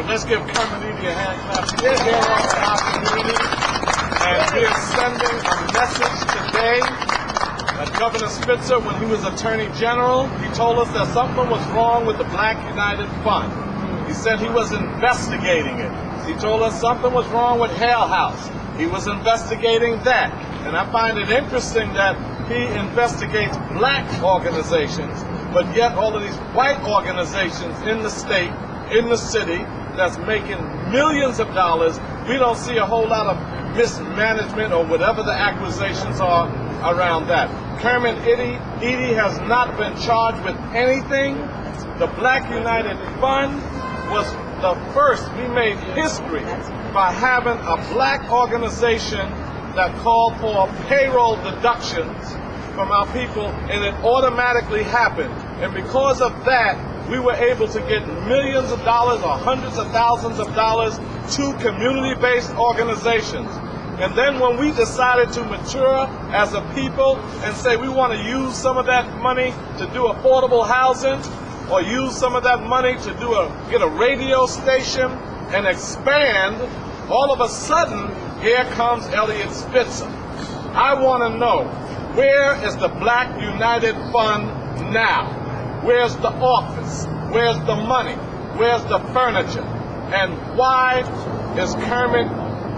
right, let's give Kermit Eady a hand clap. We're here in our community, and we are sending a message today that Governor Spitzer, when he was Attorney General, he told us that something was wrong with the Black United Fund. He said he was investigating it. He told us something was wrong with Hale House. He was investigating that. And I find it interesting that he investigates black organizations, but yet all of these white organizations in the state, in the city, that's making millions of dollars, we don't see a whole lot of mismanagement or whatever the accusations are around that. Kermit Eady has not been charged with anything. The Black United Fund was the first. We made history by having a black organization that called for payroll deductions from our people, and it automatically happened. And because of that, we were able to get millions of dollars or hundreds of thousands of dollars to community-based organizations. And then when we decided to mature as a people and say we want to use some of that money to do affordable housing, or use some of that money to get a radio station and expand, all of a sudden, here comes Eliot Spitzer. I want to know, where is the Black United Fund now? Where's the office? Where's the money? Where's the furniture? And why is Kermit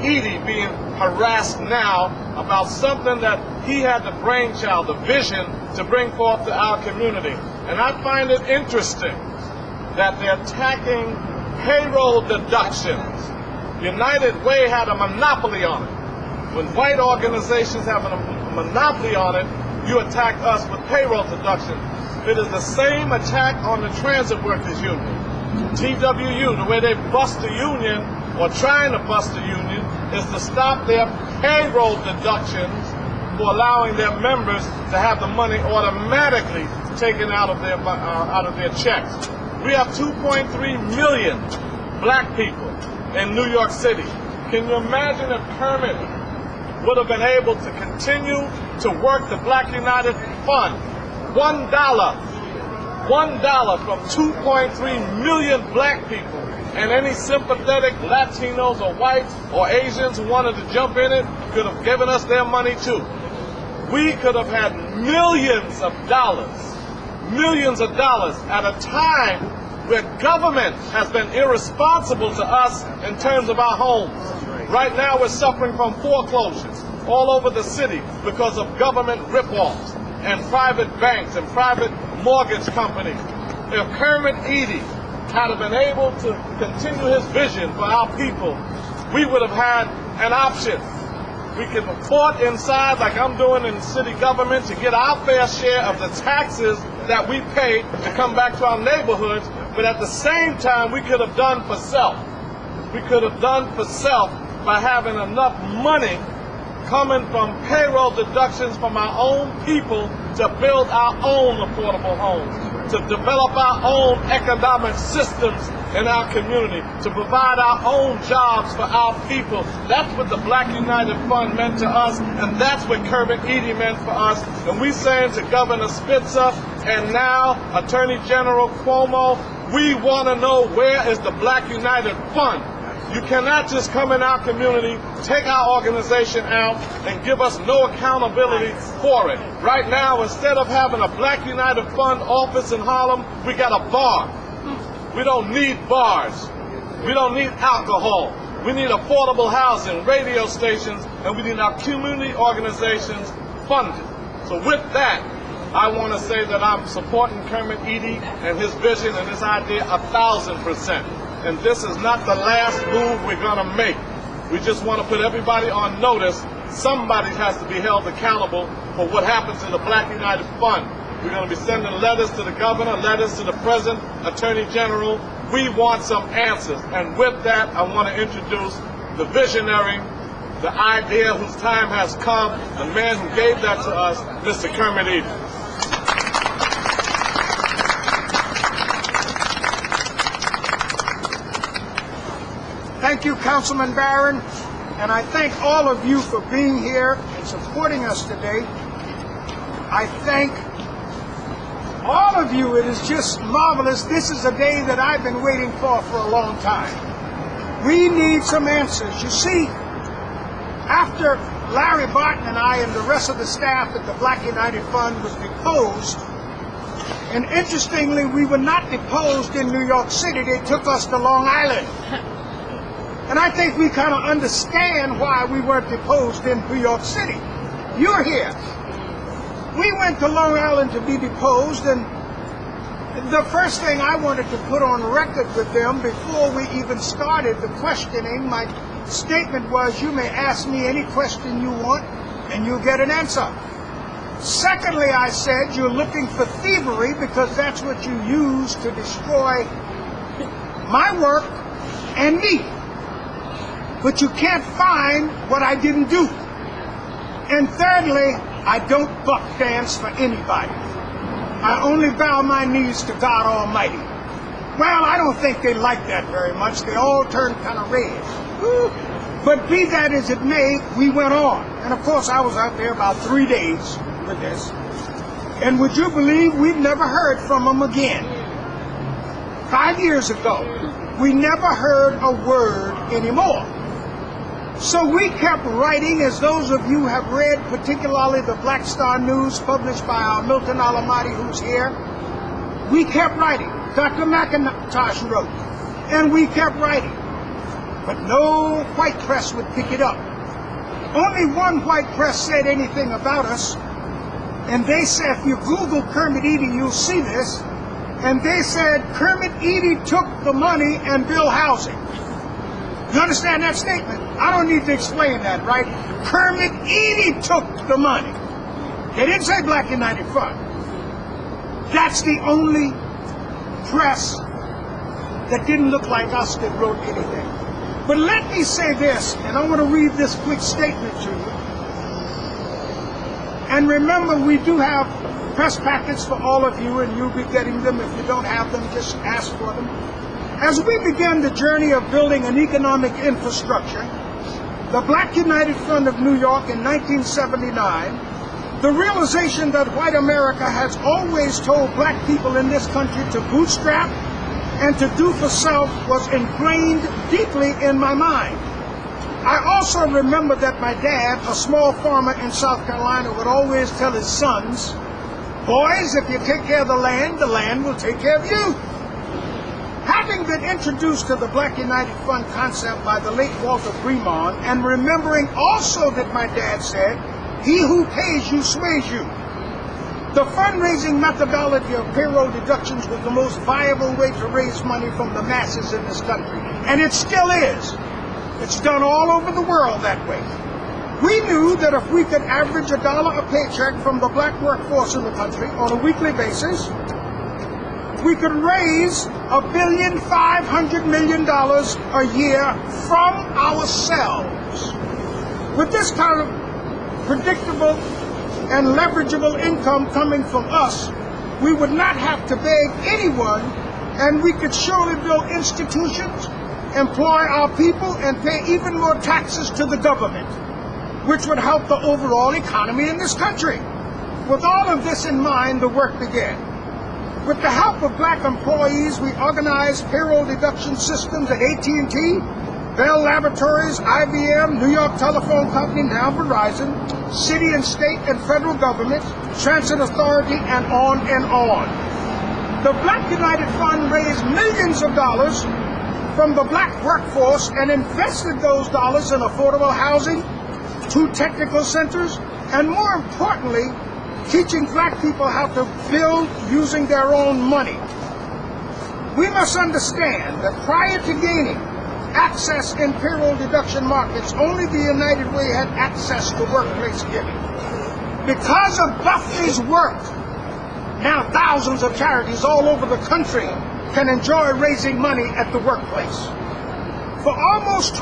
Eady being harassed now about something that he had the brainchild, the vision to bring forth to our community? And I find it interesting that they're attacking payroll deductions. United Way had a monopoly on it. When white organizations have a monopoly on it, you attack us with payroll deduction. It is the same attack on the Transit Workers Union. TWU, the way they bust the union, or trying to bust the union, is to stop their payroll deductions for allowing their members to have the money automatically taken out of their checks. We have 2.3 million black people in New York City. Can you imagine if Kermit would have been able to continue to work the Black United Fund? $1 from 2.3 million black people, and any sympathetic Latinos or whites or Asians who wanted to jump in it could have given us their money too. We could have had millions of dollars at a time where government has been irresponsible to us in terms of our homes. Right now we're suffering from foreclosures all over the city because of government rip-offs and private banks and private mortgage companies. If Kermit Eady had been able to continue his vision for our people, we would have had an option. We could have fought inside, like I'm doing in city government, to get our fair share of the taxes that we pay to come back to our neighborhoods, but at the same time, we could have done for self. We could have done for self by having enough money coming from payroll deductions from our own people to build our own affordable homes, to develop our own economic systems in our community, to provide our own jobs for our people. That's what the Black United Fund meant to us, and that's what Kermit Eady meant for us. And we saying to Governor Spitzer and now Attorney General Cuomo, we want to know, where is the Black United Fund? You cannot just come in our community, take our organization out, and give us no accountability for it. Right now, instead of having a Black United Fund office in Harlem, we got a bar. We don't need bars. We don't need alcohol. We need affordable housing, radio stations, and we need our community organizations funded. So with that, I want to say that I'm supporting Kermit Eady and his vision and his idea 1,000%. And this is not the last move we're going to make. We just want to put everybody on notice. Somebody has to be held accountable for what happened to the Black United Fund. We're going to be sending letters to the governor, letters to the president, attorney general. We want some answers. And with that, I want to introduce the visionary, the idea whose time has come, the man who gave that to us, Mr. Kermit Eady. Thank you, Councilman Barron, and I thank all of you for being here and supporting us today. I thank all of you. It is just marvelous. This is a day that I've been waiting for a long time. We need some answers. You see, after Larry Barton and I and the rest of the staff at the Black United Fund was deposed, and interestingly, we were not deposed in New York City. They took us to Long Island. And I think we kind of understand why we weren't deposed in New York City. You're here. We went to Long Island to be deposed, and the first thing I wanted to put on record with them before we even started the questioning, my statement was, you may ask me any question you want and you'll get an answer. Secondly, I said, you're looking for thievery because that's what you use to destroy my work and me. But you can't find what I didn't do. And thirdly, I don't buck dance for anybody. I only bow my knees to God Almighty. Well, I don't think they like that very much. They all turned kind of red. But be that as it may, we went on. And of course, I was out there about 3 days with this. And would you believe we've never heard from them again? 5 years ago, we never heard a word anymore. So we kept writing, as those of you have read, particularly the Black Star News published by our Milton Alamati, who's here. We kept writing. Dr. McIntosh wrote, and we kept writing. But no white press would pick it up. Only one white press said anything about us, and they said, if you Google Kermit Eady, you'll see this, and they said Kermit Eady took the money and built housing. You understand that statement? I don't need to explain that, right? Kermit Eady took the money. They didn't say Black United Fund. That's the only press that didn't look like us that wrote anything. But let me say this, and I want to read this quick statement to you. And remember, we do have press packets for all of you, and you'll be getting them. If you don't have them, just ask for them. As we began the journey of building an economic infrastructure, the Black United Fund of New York in 1979, the realization that white America has always told black people in this country to bootstrap and to do for self was ingrained deeply in my mind. I also remember that my dad, a small farmer in South Carolina, would always tell his sons, boys, if you take care of the land will take care of you. Having been introduced to the Black United Fund concept by the late Walter Fremont, and remembering also that my dad said, he who pays you sways you, the fundraising methodology of payroll deductions was the most viable way to raise money from the masses in this country. And it still is. It's done all over the world that way. We knew that if we could average $1 a paycheck from the black workforce in the country on a weekly basis, we could raise $1.5 billion a year from ourselves. With this kind of predictable and leverageable income coming from us, we would not have to beg anyone, and we could surely build institutions, employ our people, and pay even more taxes to the government, which would help the overall economy in this country. With all of this in mind, the work began. With the help of black employees, we organized payroll deduction systems at AT&T, Bell Laboratories, IBM, New York Telephone Company, now Verizon, city and state and federal government, transit authority, and on and on. The Black United Fund raised millions of dollars from the black workforce and invested those dollars in affordable housing, 2 technical centers, and more importantly, teaching black people how to build using their own money. We must understand that prior to gaining access in payroll deduction markets, only the United Way had access to workplace giving. Because of BUFNY's work, now thousands of charities all over the country can enjoy raising money at the workplace. For almost